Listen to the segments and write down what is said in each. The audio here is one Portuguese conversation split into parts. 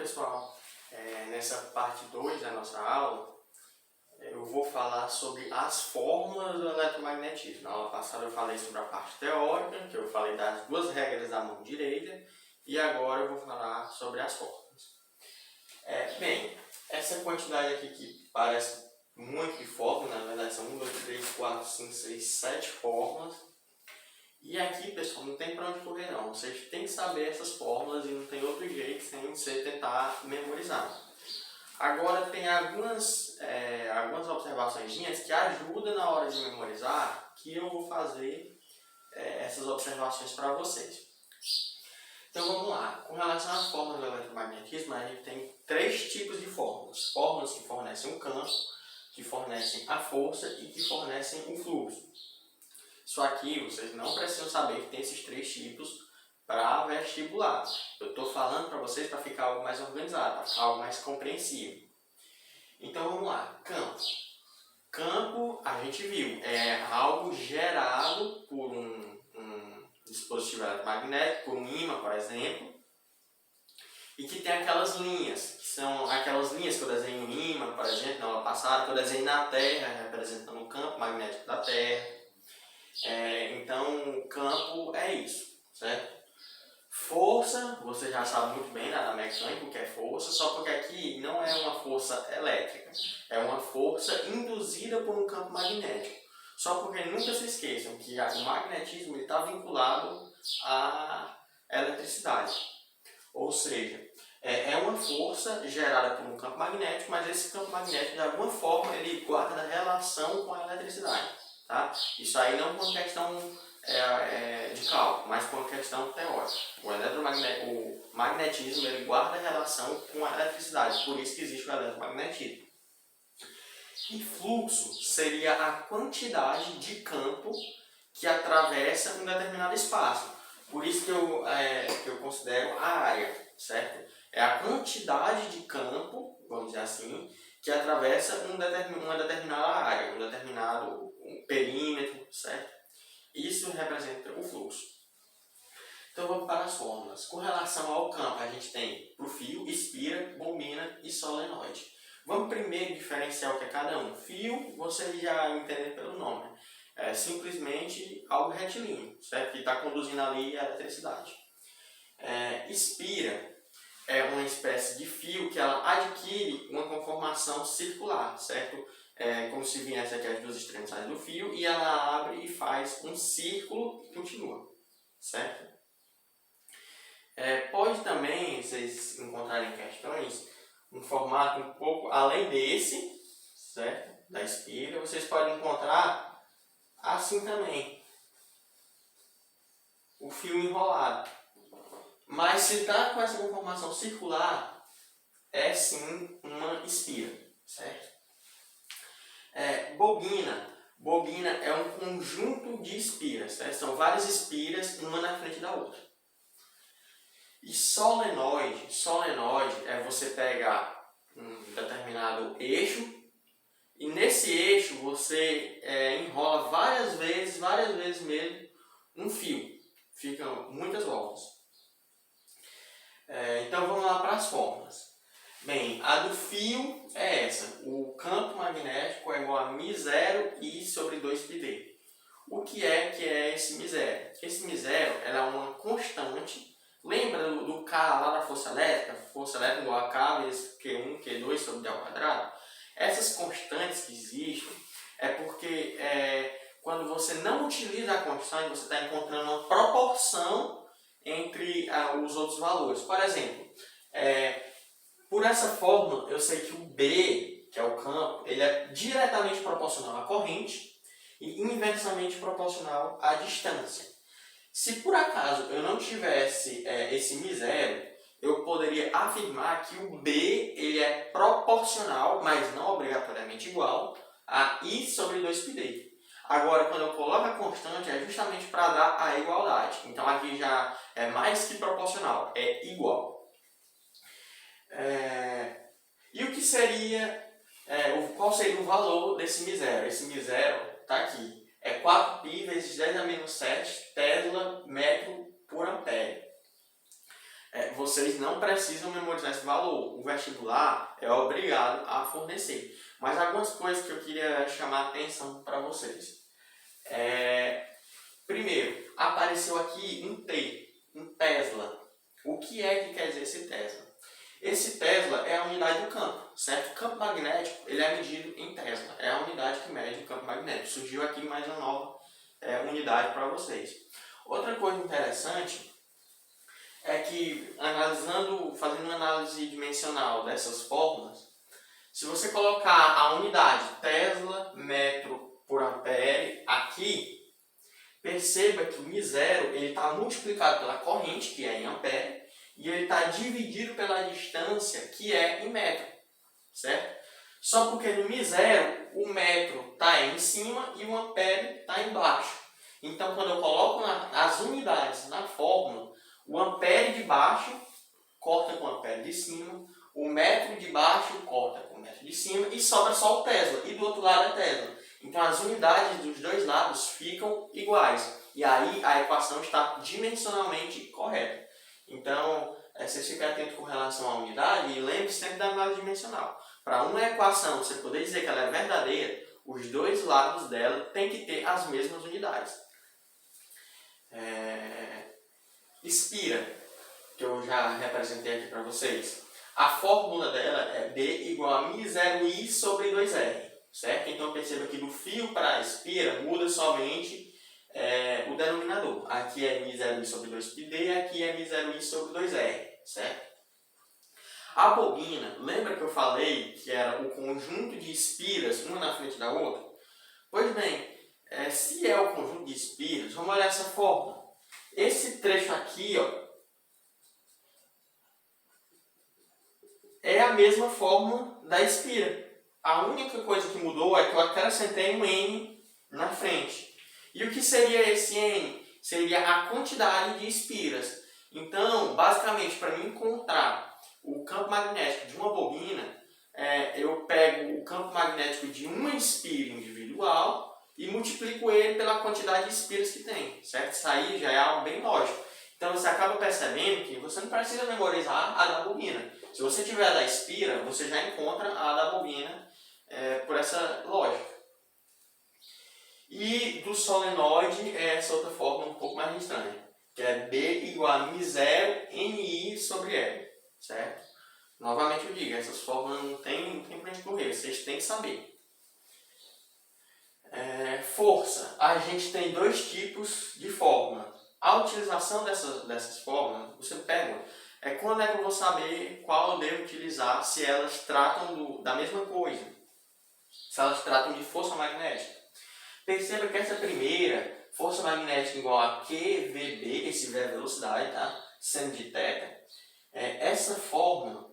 pessoal, nessa parte 2 da nossa aula, eu vou falar sobre as fórmulas do eletromagnetismo. Na aula passada eu falei sobre a parte teórica, que eu falei das duas regras da mão direita, e agora eu vou falar sobre as fórmulas. Bem, essa quantidade aqui que parece muito de fórmulas, na verdade são 1, 2, 3, 4, 5, 6, 7 fórmulas. E aqui, pessoal, não tem para onde correr não. Vocês têm que saber essas fórmulas e não tem outro jeito sem você tentar memorizar. Agora tem algumas observações que ajudam na hora de memorizar, que eu vou fazer essas observações para vocês. Então vamos lá. Com relação às fórmulas do eletromagnetismo, a gente tem 3 tipos de fórmulas. Fórmulas que fornecem o campo, que fornecem a força e que fornecem o fluxo. Isso aqui vocês não precisam saber que tem esses 3 tipos para vestibular. Eu estou falando para vocês para ficar algo mais organizado, para ficar algo mais compreensível. Então vamos lá. Campo. Campo, a gente viu, é algo gerado por um dispositivo eletromagnético, por um ímã, por exemplo, e que tem aquelas linhas, que são aquelas linhas que eu desenho no ímã, por exemplo, na aula passada, que eu desenho na Terra, representando o campo magnético da Terra. Então, o campo é isso, certo? Força, você já sabe muito bem da mecânica o que é força, só porque aqui não é uma força elétrica, é uma força induzida por um campo magnético. Só porque nunca se esqueçam que o magnetismo está vinculado à eletricidade. Ou seja, é uma força gerada por um campo magnético, mas esse campo magnético, de alguma forma, ele guarda relação com a eletricidade. Tá? Isso aí não por uma questão de cálculo, mas por uma questão teórica. O magnetismo ele guarda relação com a eletricidade, por isso que existe o eletromagnetismo. E fluxo seria a quantidade de campo que atravessa um determinado espaço. Por isso que eu considero a área, certo? É a quantidade de campo, vamos dizer assim, que atravessa uma determinada área, um determinado perímetro, certo? Isso representa o fluxo. Então vamos para as fórmulas. Com relação ao campo, a gente tem o fio, espira, bobina e solenoide. Vamos primeiro diferenciar o que é cada um. Fio, vocês já entendem pelo nome. É simplesmente algo retilíneo, certo? Que está conduzindo ali a eletricidade. Espira é uma espécie de fio que ela adquire uma conformação circular, certo? Como se viesse aqui as duas extremidades do fio e ela abre e faz um círculo e continua, certo? Pode também, vocês encontrarem questões, um formato um pouco além desse, certo? Da espira, vocês podem encontrar assim também, o fio enrolado. Mas se está com essa conformação circular, é sim uma espira, certo? Bobina. Bobina é um conjunto de espiras, certo? São várias espiras, uma na frente da outra. E solenoide. Solenoide é você pegar um determinado eixo e nesse eixo você enrola várias vezes mesmo, um fio. Ficam muitas voltas. Então vamos lá para as fórmulas. Bem, a do fio é essa. O campo magnético é igual a μ0 I sobre 2πd. O que é esse μ0? Esse μ0 ela é uma constante. Lembra do K lá da força elétrica? Força elétrica igual a K vezes Q1, Q2 sobre D ao quadrado. Essas constantes que existem é porque quando você não utiliza a constante, você está encontrando uma proporção entre os outros valores. Por exemplo, por essa fórmula, eu sei que o B, que é o campo, ele é diretamente proporcional à corrente e inversamente proporcional à distância. Se por acaso eu não tivesse esse μ0, eu poderia afirmar que o B ele é proporcional, mas não obrigatoriamente igual, a I sobre 2πd. Agora, quando eu coloco a constante, é justamente para dar a igualdade. Então, aqui já é mais que proporcional, é igual. E o que seria, qual seria o valor desse μ0? Esse μ0 está aqui. É 4π vezes 10 a menos 7 Tesla metro por ampere. vocês não precisam memorizar esse valor. O vestibular é obrigado a fornecer. Mas algumas coisas que eu queria chamar a atenção para vocês. Primeiro, apareceu aqui um T, um Tesla. O que é que quer dizer esse Tesla? Esse Tesla é a unidade do campo, certo? O campo magnético ele é medido em Tesla. É a unidade que mede o campo magnético. Surgiu aqui mais uma nova unidade para vocês. Outra coisa interessante é que, fazendo uma análise dimensional dessas fórmulas, se você colocar a unidade Tesla, metro por ampere aqui, perceba que o μ0 está multiplicado pela corrente, que é em ampere, e ele está dividido pela distância, que é em metro, certo? Só porque no μ0 o metro está em cima e o ampere está embaixo. Então, quando eu coloco as unidades na fórmula, o ampere de baixo corta com o ampere de cima, o metro de baixo corta com o metro de cima e sobra só o Tesla, e do outro lado é Tesla. Então, as unidades dos dois lados ficam iguais, e aí a equação está dimensionalmente correta. Então, vocês fiquem atentos com relação à unidade e lembre-se sempre da análise dimensional. Para uma equação você poder dizer que ela é verdadeira, os dois lados dela têm que ter as mesmas unidades. Espira, que eu já representei aqui para vocês. A fórmula dela é B igual a μ0i sobre 2r, certo? Então perceba que do fio para a espira muda somente o denominador. Aqui é μ0i sobre 2πd, aqui é μ0i sobre 2r, certo? A bobina, lembra que eu falei que era o conjunto de espiras, uma na frente da outra? Pois bem, se é o conjunto de espiras, vamos olhar essa fórmula. Esse trecho aqui, ó, é a mesma fórmula da espira. A única coisa que mudou é que eu acrescentei um N na frente. E o que seria esse N? Seria a quantidade de espiras. Então, basicamente, para mim encontrar o campo magnético de uma bobina, eu pego o campo magnético de uma espira individual e multiplico ele pela quantidade de espiras que tem, certo? Isso aí já é algo bem lógico. Então você acaba percebendo que você não precisa memorizar a da bobina. Se você tiver a da espira, você já encontra a da bobina por essa lógica. E do solenoide é essa outra fórmula um pouco mais estranha, que é B igual a μ0 NI sobre L, certo? Novamente eu digo, essas fórmulas não tem pra gente correr, vocês têm que saber. Força, a gente tem dois tipos de fórmula. A utilização dessas fórmulas, você pergunta, quando é que eu vou saber qual eu devo utilizar, se elas tratam da mesma coisa, se elas tratam de força magnética. Perceba que essa primeira, força magnética igual a QVB, esse V é a velocidade, tá? Seno de θ, essa fórmula,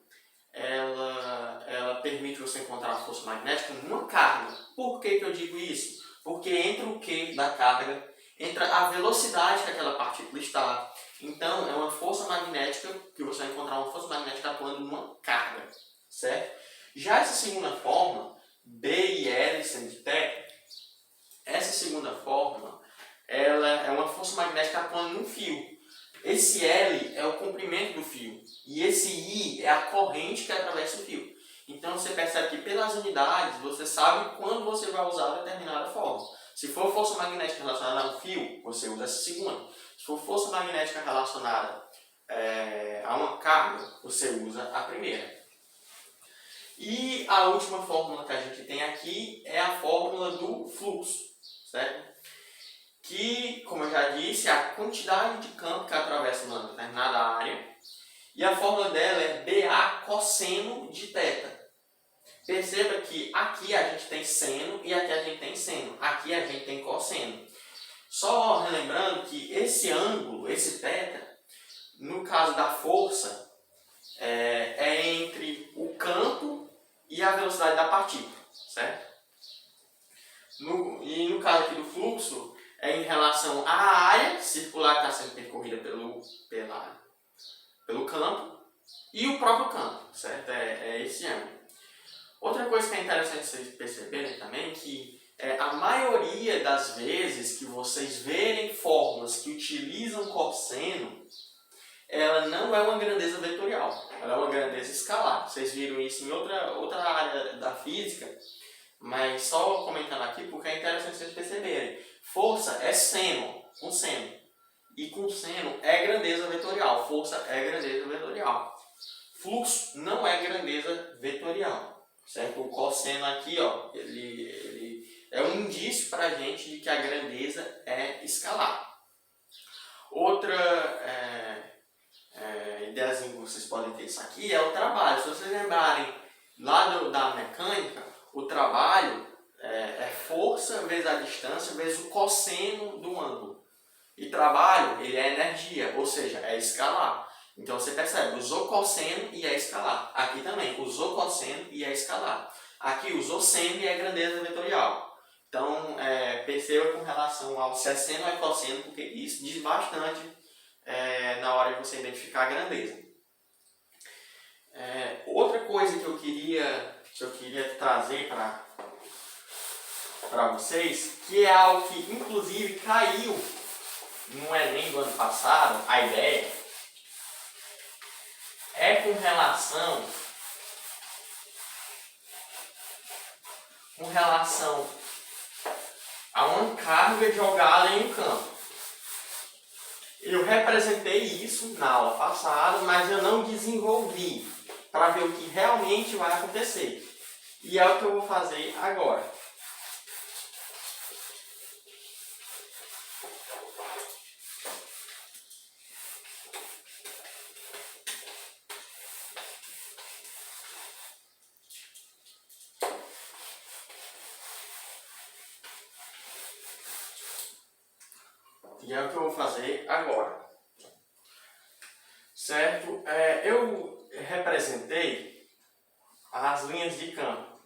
ela permite você encontrar a força magnética numa carga. Por que eu digo isso? Porque entre o Q da carga, entra a velocidade que aquela partícula está. Então, é uma força magnética, que você vai encontrar uma força magnética atuando numa carga, certo? Já essa segunda fórmula, B e L seno de θ, essa segunda fórmula, ela é uma força magnética atuando num fio. Esse L é o comprimento do fio e esse I é a corrente que atravessa o fio. Então você percebe que pelas unidades você sabe quando você vai usar determinada fórmula. Se for força magnética relacionada a um fio, você usa essa segunda. Se for força magnética relacionada a uma carga, você usa a primeira. E a última fórmula que a gente tem aqui é a fórmula do fluxo, certo? Que, como eu já disse, é a quantidade de campo que atravessa uma determinada área. E a fórmula dela é BA cosseno de θ. Perceba que aqui a gente tem seno e aqui a gente tem seno. Aqui a gente tem cosseno. Só relembrando que esse ângulo, esse θ, no caso da força, é entre o campo e a velocidade da partícula, certo? E no caso aqui do fluxo, é em relação à área circular que está sendo percorrida pelo campo e o próprio campo, certo? É esse ângulo. Outra coisa que é interessante vocês perceberem também é que a maioria das vezes que vocês verem fórmulas que utilizam cosseno, ela não é uma grandeza vetorial, ela é uma grandeza escalar. Vocês viram isso em outra área da física, mas só comentando aqui porque é interessante vocês perceberem. Força é seno, com seno. E com seno é grandeza vetorial, força é grandeza vetorial. Fluxo não é grandeza vetorial, certo? O cosseno aqui, ó, ele é um indício para a gente de que a grandeza é escalar. Outra ideazinha que vocês podem ter isso aqui é o trabalho. Se vocês lembrarem lá da mecânica, o trabalho é força vezes a distância vezes o cosseno do ângulo. E trabalho, ele é energia, ou seja, é escalar. Então você percebe, usou cosseno e é escalar. Aqui também, usou cosseno e é escalar. Aqui usou seno e é grandeza vetorial. Então, perceba com relação ao se é seno ou é cosseno, porque isso diz bastante na hora de você identificar a grandeza. Outra coisa que eu queria trazer para vocês, que é algo que inclusive caiu no Enem do ano passado, a ideia é com relação a uma carga jogada em um campo. Eu representei isso na aula passada, mas eu não desenvolvi para ver o que realmente vai acontecer. E é o que eu vou fazer agora. E é o que eu vou fazer agora. Certo? Eu representei as linhas de campo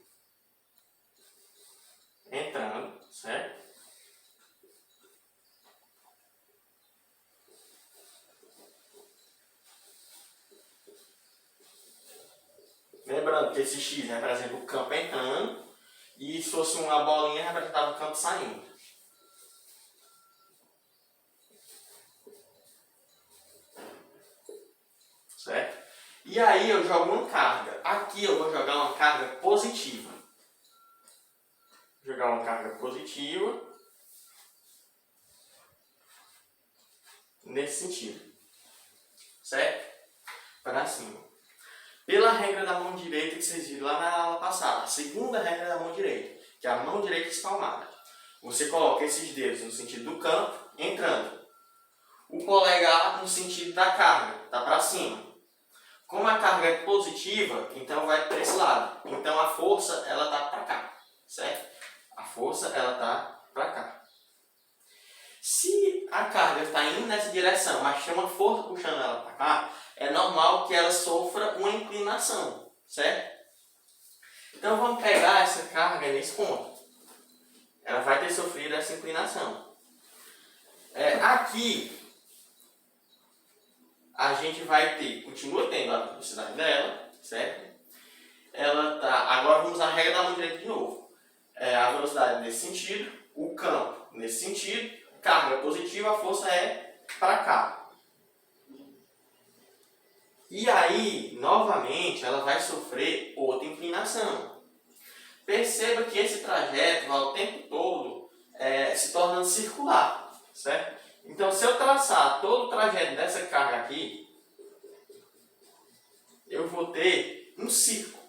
entrando, certo? Lembrando que esse X representa o campo entrando e se fosse uma bolinha representava o campo saindo. Certo? E aí eu jogo uma carga. Aqui eu vou jogar uma carga positiva. Vou jogar uma carga positiva nesse sentido. Certo? Para cima. Pela regra da mão direita que vocês viram lá na aula passada. A segunda regra da mão direita, que é a mão direita espalmada. Você coloca esses dedos no sentido do campo, entrando. O polegar no sentido da carga, tá para cima. Como a carga é positiva, então vai para esse lado. Então a força ela tá para cá, certo? A força ela tá para cá. Se a carga está indo nessa direção, mas tem uma força puxando ela para cá, é normal que ela sofra uma inclinação, certo? Então vamos pegar essa carga nesse ponto. Ela vai ter sofrido essa inclinação. Aqui a gente vai ter, continua tendo a velocidade dela, certo? Ela tá, agora vamos usar a regra da mão direita de novo. A velocidade nesse sentido, o campo nesse sentido, carga positiva, a força é para cá. E aí, novamente, ela vai sofrer outra inclinação. Perceba que esse trajeto vai o tempo todo se tornando circular, certo? Então, se eu traçar todo o trajeto dessa carga aqui, eu vou ter um círculo.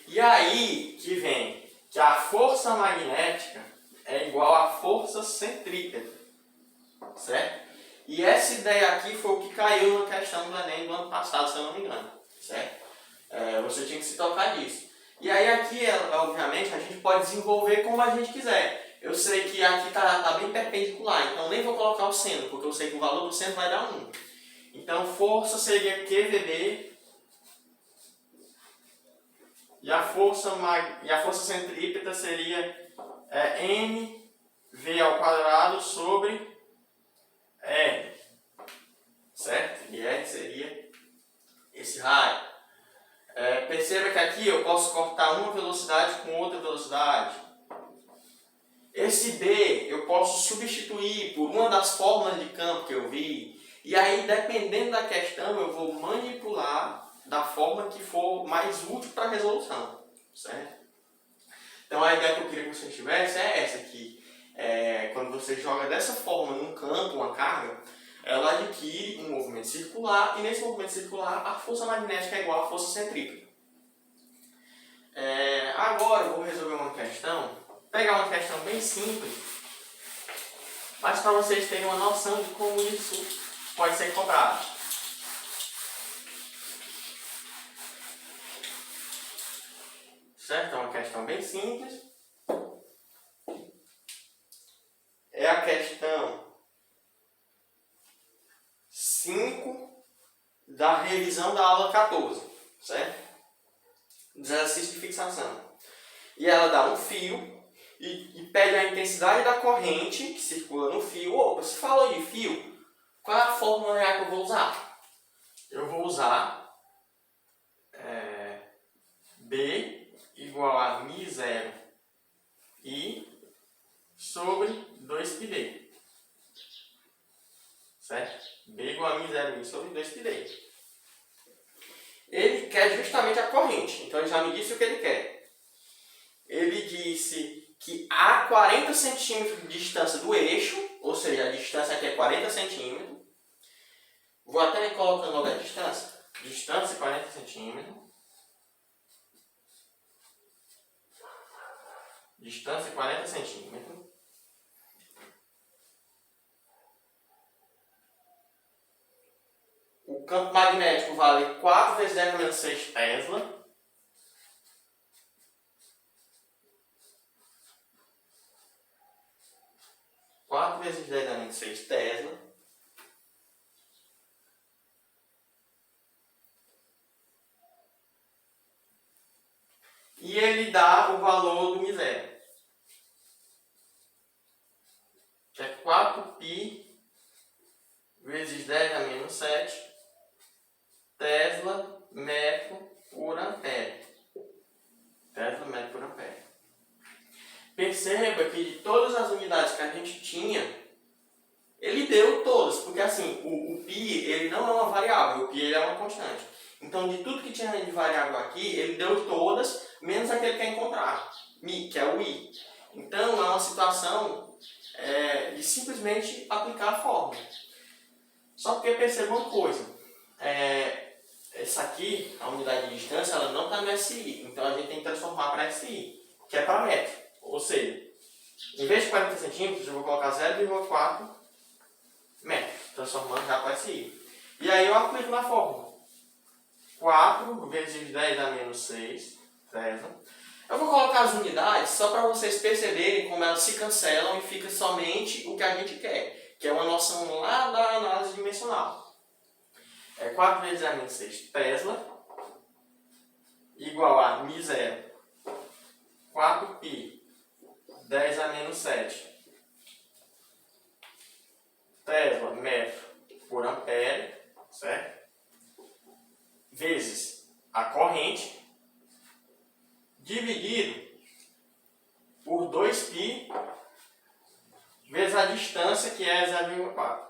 E aí que vem que a força magnética é igual à força centrípeta, certo? E essa ideia aqui foi o que caiu na questão do Enem do ano passado, se eu não me engano, certo? Você tinha que se tocar disso. E aí aqui, obviamente, a gente pode desenvolver como a gente quiser. Eu sei que aqui está bem perpendicular, então nem vou colocar o seno, porque eu sei que o valor do seno vai dar 1. Então, força seria QVB e a força centrípeta seria mv ao quadrado sobre R, certo? E R seria esse raio. Perceba que aqui eu posso cortar uma velocidade com outra velocidade. Esse B eu posso substituir por uma das fórmulas de campo que eu vi. E aí, dependendo da questão, eu vou manipular da forma que for mais útil para a resolução, certo? Então a ideia que eu queria que você tivesse é essa, que quando você joga dessa forma num campo, uma carga, ela adquire um movimento circular, e nesse movimento circular a força magnética é igual à força centrípeta. Agora eu vou resolver uma questão, pegar uma questão bem simples, mas para vocês terem uma noção de como isso pode ser cobrado. Certo? É uma questão bem simples. É a questão 5 da revisão da aula 14, certo? Exercício de fixação. E ela dá um fio e pede a intensidade da corrente que circula no fio. Opa, se falou de fio, qual é a fórmula que eu vou usar? Eu vou usar B igual a μ0 I sobre 2πd. Certo? B igual a μ0 I sobre 2πd. Ele quer justamente a corrente, então ele já me disse o que ele quer. Ele disse que a 40 centímetros de distância do eixo, ou seja, a distância aqui é 40 centímetros. Vou até colocando logo a distância. Distância 40 centímetros. Distância 40 centímetros. O campo magnético vale 4 vezes 10 a menos 6 Tesla. Vezes 10 a menos 6 Tesla. E ele dá o valor do μ0, que é 4π vezes 10 a menos 7 Tesla metro por ampere. Tesla metro por ampere. Perceba que de todas as unidades que a gente tinha, ele deu todas, porque assim, o π ele não é uma variável, o π ele é uma constante. Então, de tudo que tinha de variável aqui, ele deu todas, menos aquele que quer encontrar, que é o i. Então, é uma situação de simplesmente aplicar a fórmula. Só porque perceba uma coisa, essa aqui, a unidade de distância, ela não está no SI, então a gente tem que transformar para SI, que é para metro. Ou seja, em vez de 40 centímetros, eu vou colocar 0,4 metros, transformando já para SI. E aí eu aplico na fórmula. 4 vezes 10 a menos 6 Tesla. Eu vou colocar as unidades só para vocês perceberem como elas se cancelam e fica somente o que a gente quer, que é uma noção lá da análise dimensional. 4 vezes 10 a menos 6 Tesla igual a μ0, 4π 10 a menos 7 Tesla metro por ampere, certo? Vezes a corrente, dividido por 2π vezes a distância, que é 0,4.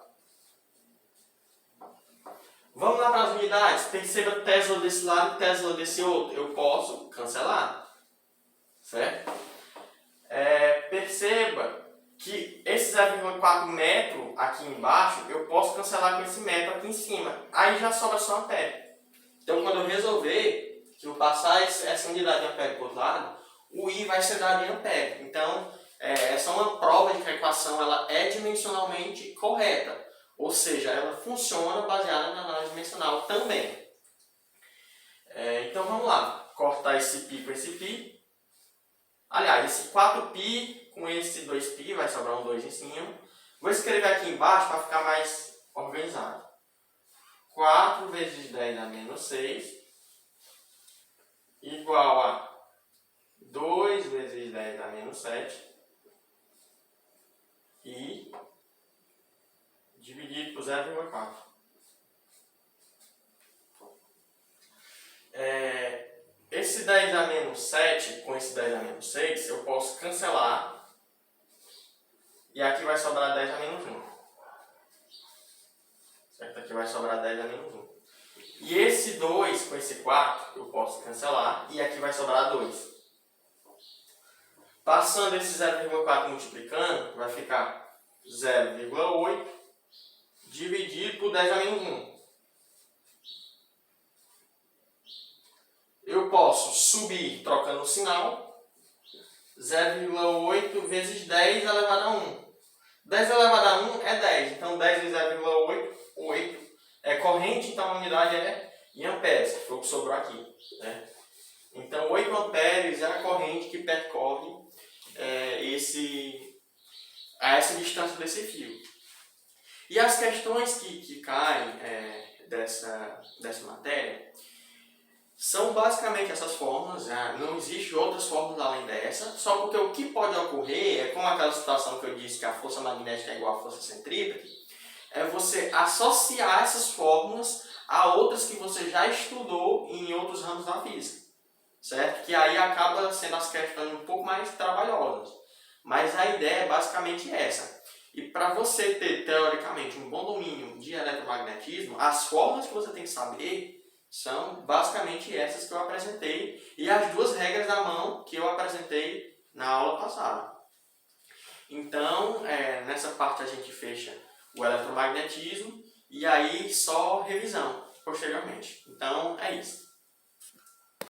Vamos lá para as unidades. Perceba Tesla desse lado e Tesla desse outro. Eu posso cancelar, certo? Perceba que esse 0,4 metro aqui embaixo, eu posso cancelar com esse metro aqui em cima. Aí já sobra só ampere. Então, quando eu resolver que eu passar essa unidade de ampere para o outro lado, o I vai ser dado em ampere. Então, essa é uma prova de que a equação ela é dimensionalmente correta. Ou seja, ela funciona baseada na análise dimensional também. Então, vamos lá. Cortar esse π com esse π. Aliás, esse 4π com esse 2π, vai sobrar um 2 em cima. Vou escrever aqui embaixo para ficar mais organizado. 4 vezes 10 a menos 6 igual a 2 vezes 10 a menos 7 e dividido por 0,4. Esse 10 a menos 7 com esse 10 a menos 6 eu posso cancelar e aqui vai sobrar 10 a menos 1. vai sobrar 10 a menos 1. E esse 2 com esse 4 eu posso cancelar e aqui vai sobrar 2. Passando esse 0,4 multiplicando, vai ficar 0,8 dividido por 10 a menos 1. Eu posso subir trocando o sinal. 0,8 vezes 10 elevado a 1. 10 elevado a 1 é 10. Então 10 vezes 0,8, 8. É corrente, então a unidade é em amperes, que foi o que sobrou aqui, né? Então 8 amperes é a corrente que percorre essa distância desse fio. E as questões que caem dessa matéria são basicamente essas fórmulas, não existe outras fórmulas além dessa, só porque o que pode ocorrer é como aquela situação que eu disse que a força magnética é igual à força centrípeta, é você associar essas fórmulas a outras que você já estudou em outros ramos da física, certo? Que aí acaba sendo as questões um pouco mais trabalhosas, mas a ideia é basicamente essa. E para você ter, teoricamente, um bom domínio de eletromagnetismo, as fórmulas que você tem que saber são basicamente essas que eu apresentei e as duas regras da mão que eu apresentei na aula passada. Então, nessa parte a gente fecha o eletromagnetismo e aí só revisão posteriormente. Então, é isso.